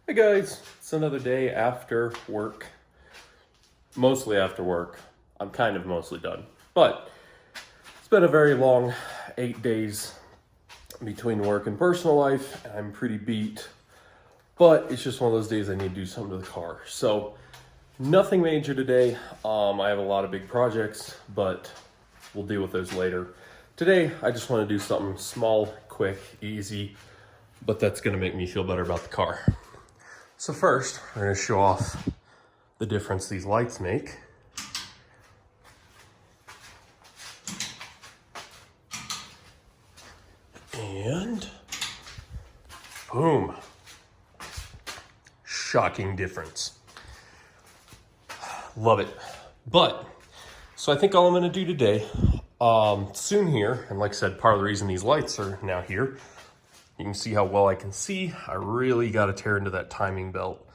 Hey guys, it's another day after work. Mostly after work. I'm kind of mostly done. But it's been a very long 8 days between work and personal life. And I'm pretty beat. But it's just one of those days I need to do something to the car. So nothing major today. I have a lot of big projects, but we'll deal with those later. Today, I just want to do something small, quick, easy, but that's going to make me feel better about the car. So first, we're going to show off the difference these lights make. And boom. Shocking difference. Love it. But, so I think all I'm going to do today, soon here, and like I said, part of the reason these lights are now here, you can see how well I can see. I really got to tear into that timing belt.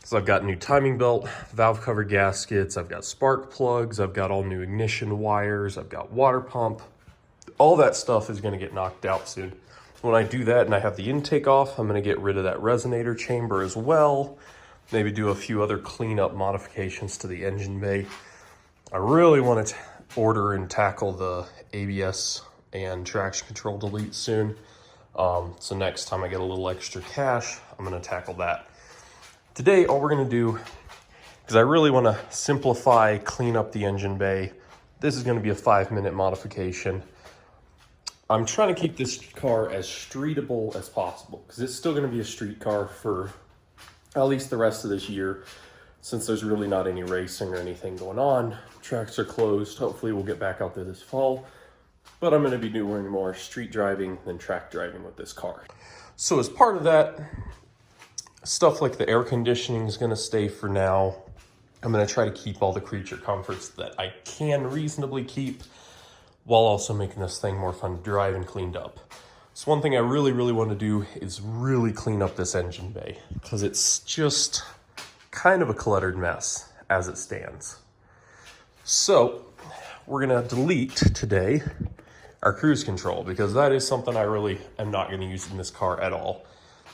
So I've got new timing belt, valve cover gaskets, I've got spark plugs, I've got all new ignition wires, I've got water pump. All that stuff is going to get knocked out soon. When I do that and I have the intake off, I'm going to get rid of that resonator chamber as well. Maybe do a few other cleanup modifications to the engine bay. I really want to order and tackle the ABS and traction control delete soon. So next time I get a little extra cash, I'm going to tackle that. Today, all we're going to do, because I really want to simplify, clean up the engine bay. This is going to be a 5-minute modification. I'm trying to keep this car as streetable as possible, because it's still going to be a street car for at least the rest of this year, since there's really not any racing or anything going on. Tracks are closed. Hopefully we'll get back out there this fall. But I'm going to be doing more street driving than track driving with this car. So as part of that, stuff like the air conditioning is going to stay for now. I'm going to try to keep all the creature comforts that I can reasonably keep, while also making this thing more fun to drive and cleaned up. So one thing I really want to do is really clean up this engine bay, because it's just kind of a cluttered mess as it stands. So we're going to delete today our cruise control, because that is something I really am not going to use in this car at all.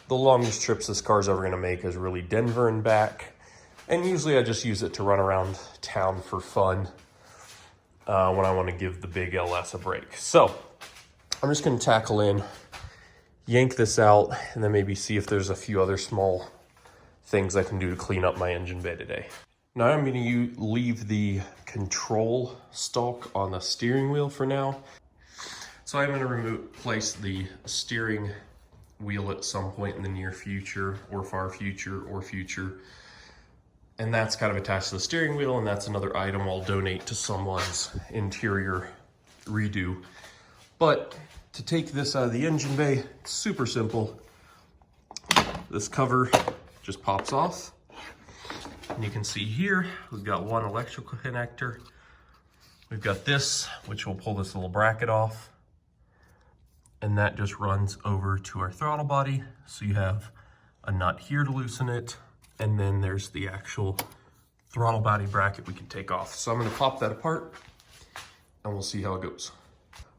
The longest trips this car's ever going to make is really Denver and back, and usually I just use it to run around town for fun when I want to give the big LS a break. So I'm just going to tackle in, yank this out, and then maybe see if there's a few other small things I can do to clean up my engine bay today. Now I'm going to leave the control stalk on the steering wheel for now. So I'm going to replace the steering wheel at some point in the near future, or far future, or future. And that's kind of attached to the steering wheel, and that's another item I'll donate to someone's interior redo. But to take this out of the engine bay, it's super simple. This cover just pops off. And you can see here, we've got one electrical connector. We've got this, which will pull this little bracket off. And that just runs over to our throttle body. So you have a nut here to loosen it. And then there's the actual throttle body bracket we can take off. So I'm gonna pop that apart and we'll see how it goes.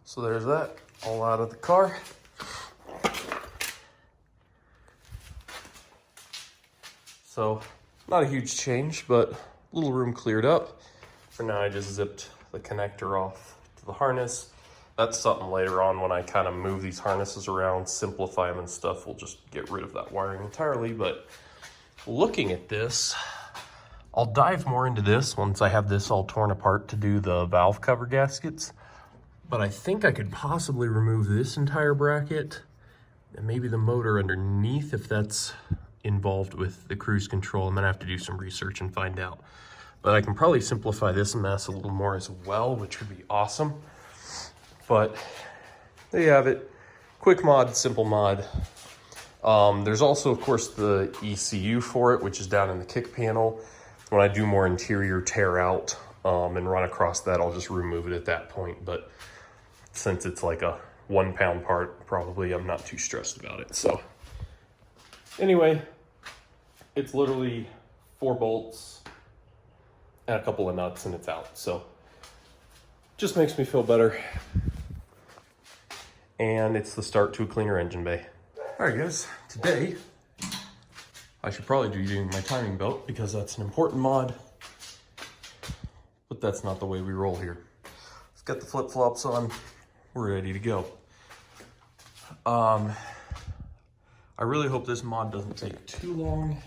So there's that, all out of the car. So not a huge change, but a little room cleared up. For now, I just zipped the connector off to the harness. That's something later on when I kind of move these harnesses around, simplify them and stuff, we'll just get rid of that wiring entirely. But looking at this, I'll dive more into this once I have this all torn apart to do the valve cover gaskets. But I think I could possibly remove this entire bracket and maybe the motor underneath if that's involved with the cruise control. I'm gonna have to do some research and find out. But I can probably simplify this mess a little more as well, which would be awesome. But there you have it. Quick mod, simple mod. There's also, of course, the ECU for it, which is down in the kick panel. When I do more interior tear out and run across that, I'll just remove it at that point. But since it's like a 1-pound part, probably I'm not too stressed about it. So anyway, it's literally 4 bolts and a couple of nuts and it's out. So just makes me feel better. And it's the start to a cleaner engine bay. All right, guys, today I should probably be doing my timing belt because that's an important mod, but that's not the way we roll here. Let's get the flip-flops on. We're ready to go. I really hope this mod doesn't take too long.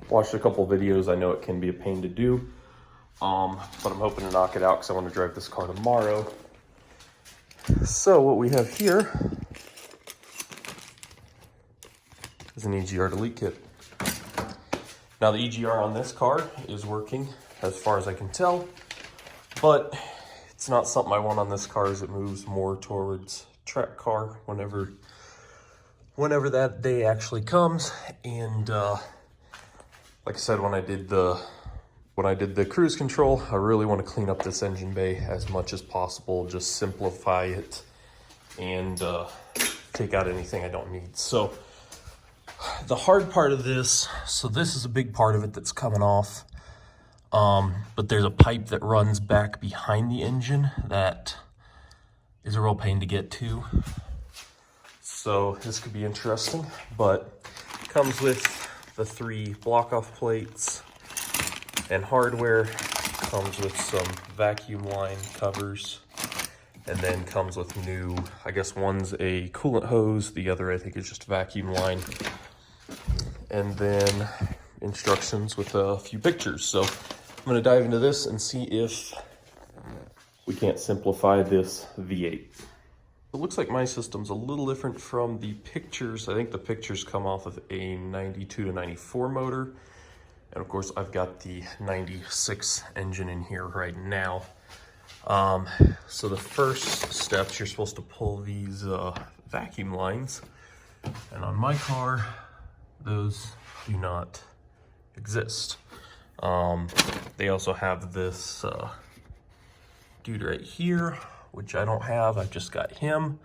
Watched a couple videos. I know it can be a pain to do, but I'm hoping to knock it out because I want to drive this car tomorrow. So what we have here is an EGR delete kit. Now the EGR on this car is working as far as I can tell, but it's not something I want on this car as it moves more towards track car whenever that day actually comes. And like I said, when I did the cruise control, I really want to clean up this engine bay as much as possible, just simplify it and take out anything I don't need. So the hard part of this, so this is a big part of it that's coming off, but there's a pipe that runs back behind the engine that is a real pain to get to. So this could be interesting, but it comes with the 3 block-off plates and hardware, comes with some vacuum line covers, and then comes with new, I guess one's a coolant hose, the other I think is just vacuum line, and then instructions with a few pictures. So I'm gonna dive into this and see if we can't simplify this V8. It looks like my system's a little different from the pictures. I think the pictures come off of a 92 to 94 motor. And of course, I've got the 96 engine in here right now. So the first steps, you're supposed to pull these vacuum lines. And on my car, those do not exist. They also have this dude right here, which I don't have. I've just got him.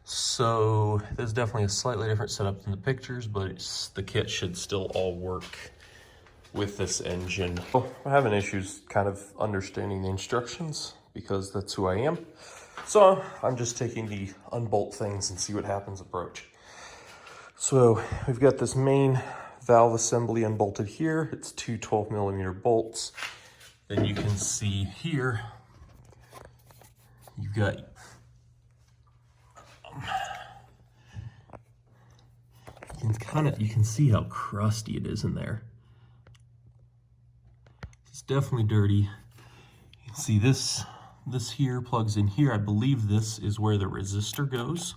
So there's definitely a slightly different setup than the pictures, but the kit should still all work with this engine. Well, I'm having issues kind of understanding the instructions because that's who I am. So I'm just taking the unbolt things and see what happens approach. So we've got this main valve assembly unbolted here. It's 2 12mm bolts. Then you can see here, you've got you can see how crusty it is in there. It's definitely dirty. You can see this here plugs in here. I believe this is where the resistor goes.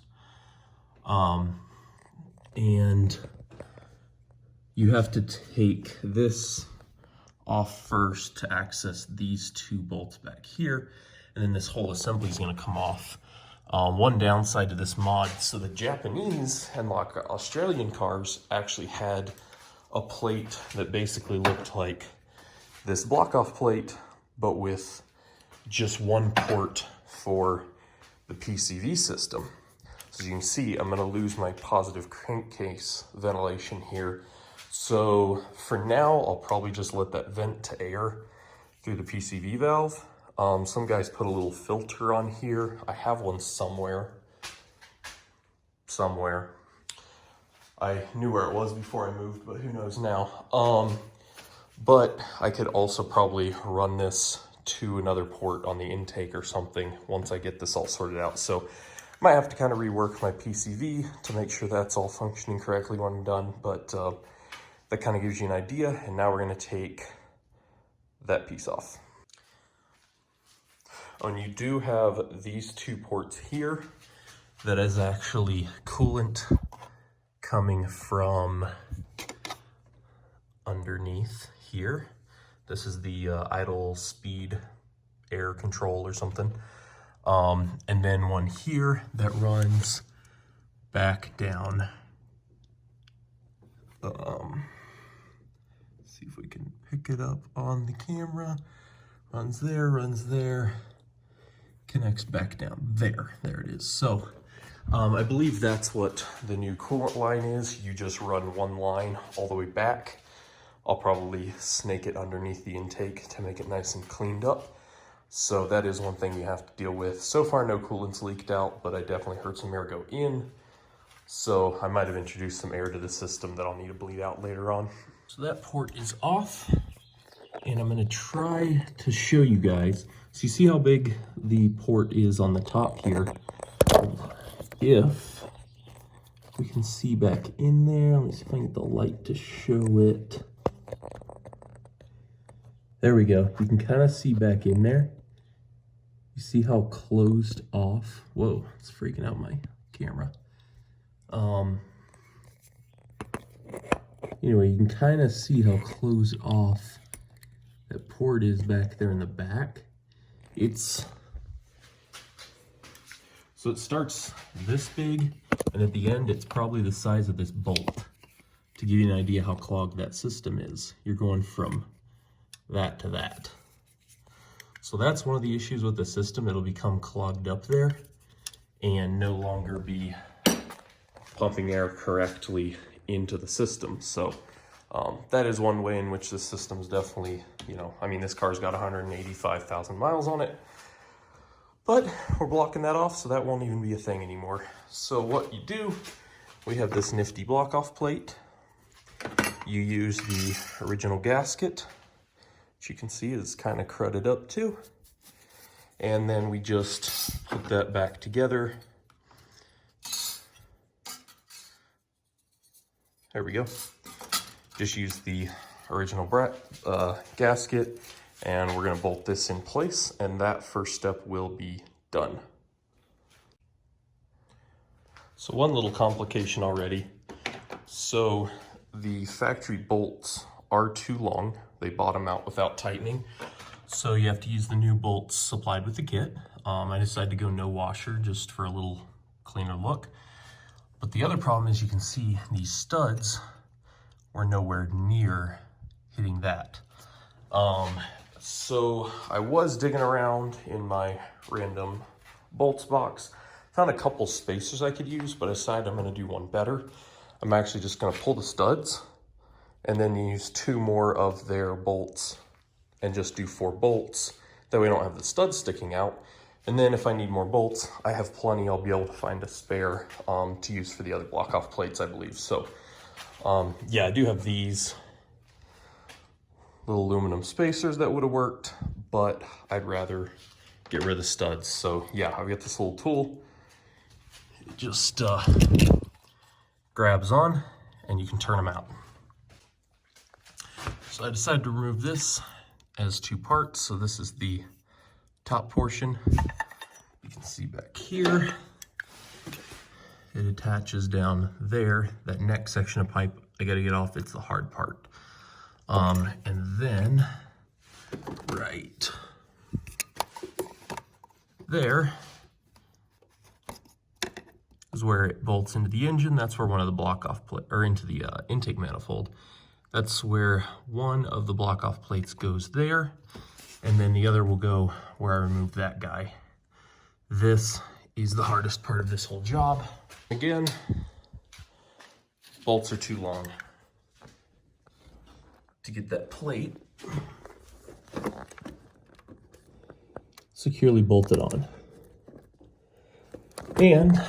And you have to take this off first to access these 2 bolts back here. And then this whole assembly is going to come off. One downside to this mod, so the Japanese and like Australian cars actually had a plate that basically looked like this block-off plate, but with just one port for the PCV system. So as you can see, I'm going to lose my positive crankcase ventilation here. So for now, I'll probably just let that vent to air through the PCV valve. Some guys put a little filter on here. I have one somewhere. I knew where it was before I moved, but who knows now. But I could also probably run this to another port on the intake or something once I get this all sorted out. So I might have to kind of rework my PCV to make sure that's all functioning correctly when I'm done. But that kind of gives you an idea. And now we're going to take that piece off. And you do have these 2 ports here that is actually coolant coming from underneath here. This is the idle speed air control or something. And then one here that runs back down. See if we can pick it up on the camera. Runs there. Connects back down there it is. So I believe that's what the new coolant line is. You just run one line all the way back. I'll probably snake it underneath the intake to make it nice and cleaned up. So that is one thing you have to deal with. So far no coolant's leaked out, but I definitely heard some air go in. So I might have introduced some air to the system that I'll need to bleed out later on. So that port is off, and I'm gonna try to show you guys. So you see how big the port is on the top here? If we can see back in there, let me see if I can get the light to show it. There we go. You can kind of see back in there. You see how closed off? Whoa, it's freaking out my camera. Anyway, you can kind of see how closed off that port is back there in the back. So it starts this big, and at the end, it's probably the size of this bolt. To give you an idea how clogged that system is, you're going from that to that. So that's one of the issues with the system. It'll become clogged up there and no longer be pumping air correctly into the system. So that is one way in which this system's definitely, I mean, this car's got 185,000 miles on it, but we're blocking that off, so that won't even be a thing anymore. So what you do, we have this nifty block off plate. You use the original gasket, which you can see is kind of crudded up too. And then we just put that back together. There we go. Just use the original gasket, and we're gonna bolt this in place, and that first step will be done. So one little complication already. So the factory bolts are too long. They bottom out without tightening. So you have to use the new bolts supplied with the kit. I decided to go no washer just for a little cleaner look. But the other problem is you can see these studs were nowhere near hitting that. So I was digging around in my random bolts box, found a couple spacers I could use, but I decided I'm gonna do one better. I'm actually just gonna pull the studs and then use 2 more of their bolts and just do 4 bolts. That way I don't have the studs sticking out. And then if I need more bolts, I have plenty. I'll be able to find a spare to use for the other block off plates, I believe. So yeah, I do have these little aluminum spacers that would have worked, but I'd rather get rid of the studs. So yeah, I've got this little tool. It just grabs on and you can turn them out. So I decided to remove this as 2 parts. So this is the top portion. You can see back here, it attaches down there. That next section of pipe, I gotta get off, it's the hard part. And then right there is where it bolts into the engine. That's where one of the block off or into the intake manifold. That's where one of the block off plates goes there, and then the other will go where I removed that guy. This is the hardest part of this whole job. Again, bolts are too long to get that plate securely bolted on. And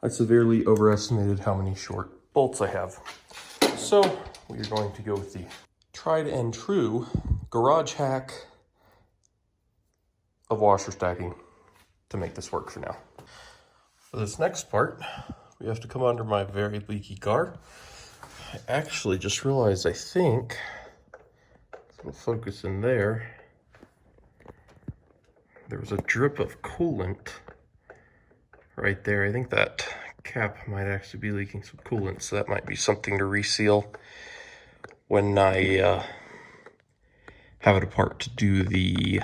I severely overestimated how many short bolts I have. So we are going to go with the tried and true garage hack of washer stacking to make this work for now. For this next part, we have to come under my very leaky car. I actually just realized, I think, we'll focus in there. There was a drip of coolant right there. I think that cap might actually be leaking some coolant, so that might be something to reseal when I have it apart to do the...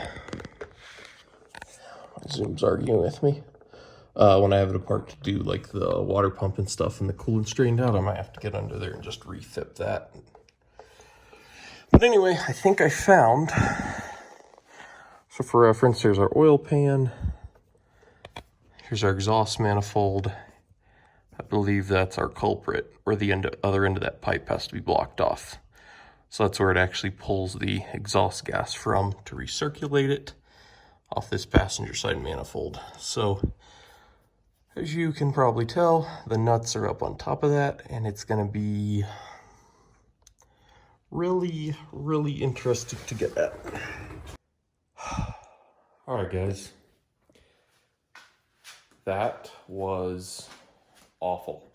Zoom's arguing with me. When I have it apart to do like the water pump and stuff and the coolant strained out, I might have to get under there and just refit that. But anyway, I think I found, so for reference, here's our oil pan. Here's our exhaust manifold. I believe that's our culprit, where the other end of that pipe has to be blocked off. So that's where it actually pulls the exhaust gas from to recirculate it off this passenger side manifold. So As you can probably tell, the nuts are up on top of that, and it's gonna be really, really interesting to get at. All right, guys. That was awful.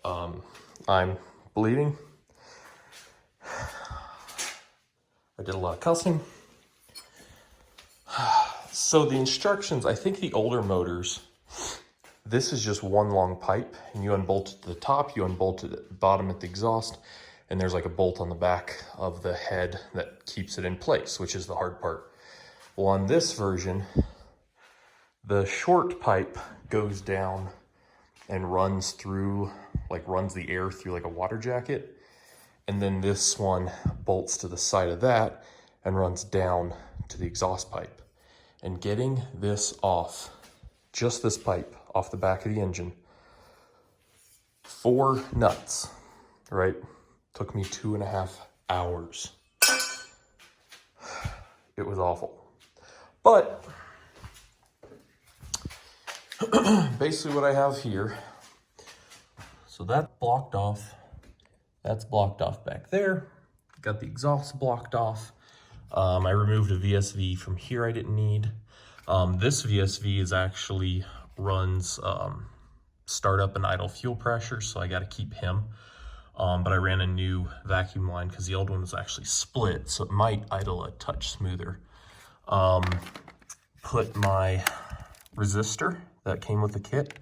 I'm bleeding. I did a lot of cussing. So the instructions, I think the older motors, this is just one long pipe, and you unbolt at the top, you unbolt at the bottom at the exhaust, and there's like a bolt on the back of the head that keeps it in place, which is the hard part. Well, on this version, the short pipe goes down and runs through, like runs the air through like a water jacket. And then this one bolts to the side of that and runs down to the exhaust pipe. And getting this off, just this pipe off the back of the engine, 4 nuts, right? Took me 2.5 hours. It was awful. But basically what I have here, so that's blocked off. That's blocked off back there. Got the exhaust blocked off. I removed a VSV from here I didn't need. This VSV is actually runs startup and idle fuel pressure, so I got to keep him. But I ran a new vacuum line because the old one was actually split, so it might idle a touch smoother. Put my resistor that came with the kit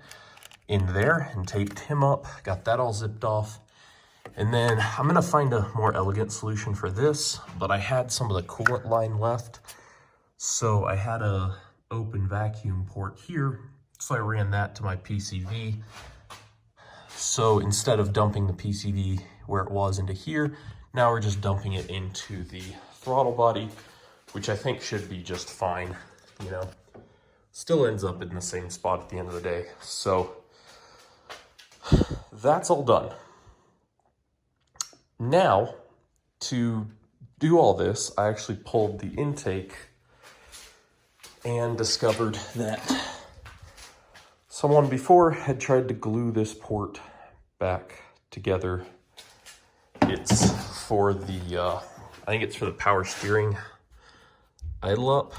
in there and taped him up. Got that all zipped off. And then I'm gonna find a more elegant solution for this, but I had some of the coolant line left. So I had a open vacuum port here. So I ran that to my PCV. So instead of dumping the PCV where it was into here, now we're just dumping it into the throttle body, which I think should be just fine, you know. Still ends up in the same spot at the end of the day. So that's all done. Now, to do all this, I actually pulled the intake and discovered that someone before had tried to glue this port back together. It's for the, I think it's for the power steering idle up.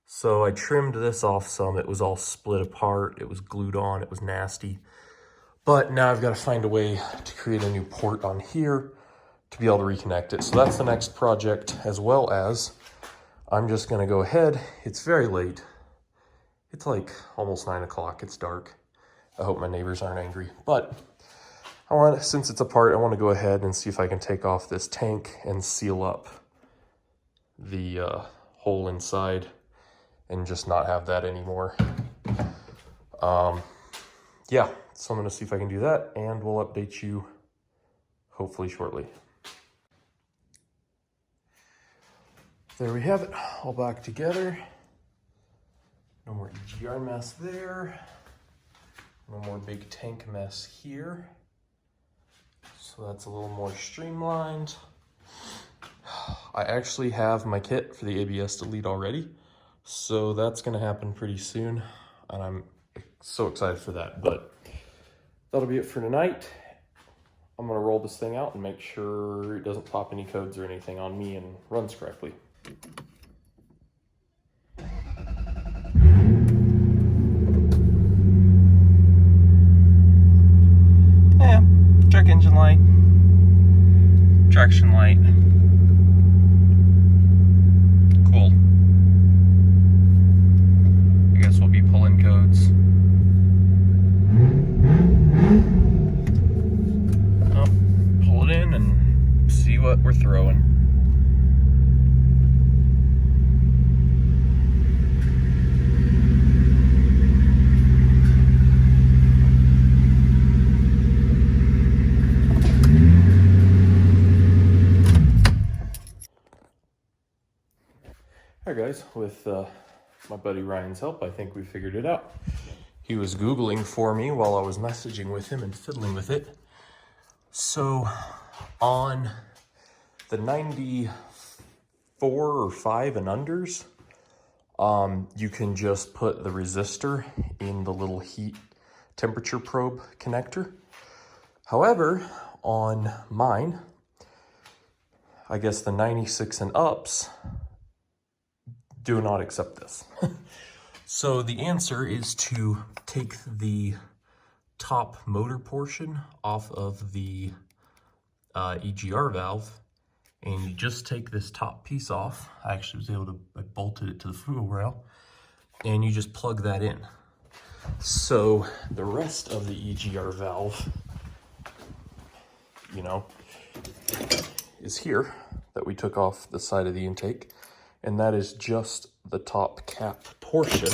So I trimmed this off some. It was all split apart. It was glued on. It was nasty. But now I've got to find a way to create a new port on here to be able to reconnect it. So that's the next project, as well as I'm just going to go ahead. It's very late. It's like almost 9 o'clock. It's dark. I hope my neighbors aren't angry. But since it's apart, I want to go ahead and see if I can take off this tank and seal up the hole inside and just not have that anymore. Yeah, so I'm gonna see if I can do that, and we'll update you hopefully shortly. There we have it, all back together. No more EGR mess there. No more big tank mess here. So that's a little more streamlined. I actually have my kit for the ABS delete already, so that's gonna happen pretty soon, and I'm so excited for that. But that'll be it for tonight. I'm gonna roll this thing out and make sure it doesn't pop any codes or anything on me and runs correctly. Yeah, check engine light, traction light. Cool. I guess we'll be pulling codes. Oh, pull it in and see what we're throwing. All right, guys, with my buddy Ryan's help, I think we figured it out. He was Googling for me while I was messaging with him and fiddling with it. So on the 94 or 5 and unders, You can just put the resistor in the little heat temperature probe connector. However, on mine, I guess the 96 and ups do not accept this. So the answer is to take the top motor portion off of the EGR valve, and you just take this top piece off. I actually was able to, I bolted it to the fuel rail, and you just plug that in. So the rest of the EGR valve, you know, is here, that we took off the side of the intake, and that is just the top cap portion.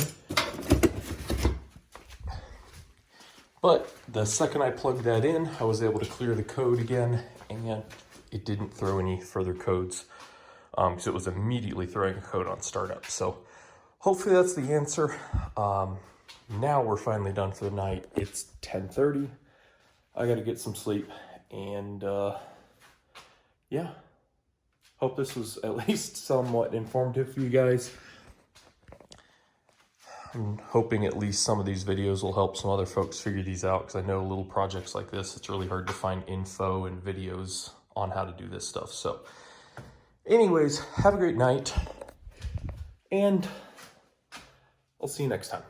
But the second I plugged that in, I was able to clear the code again, and it didn't throw any further codes, because it was immediately throwing a code on startup. So hopefully that's the answer. Now we're finally done for the night. It's 10:30. I gotta get some sleep, and yeah. Hope this was at least somewhat informative for you guys. I'm hoping at least some of these videos will help some other folks figure these out, because I know little projects like this, it's really hard to find info and videos on how to do this stuff. So anyways, have a great night, and I'll see you next time.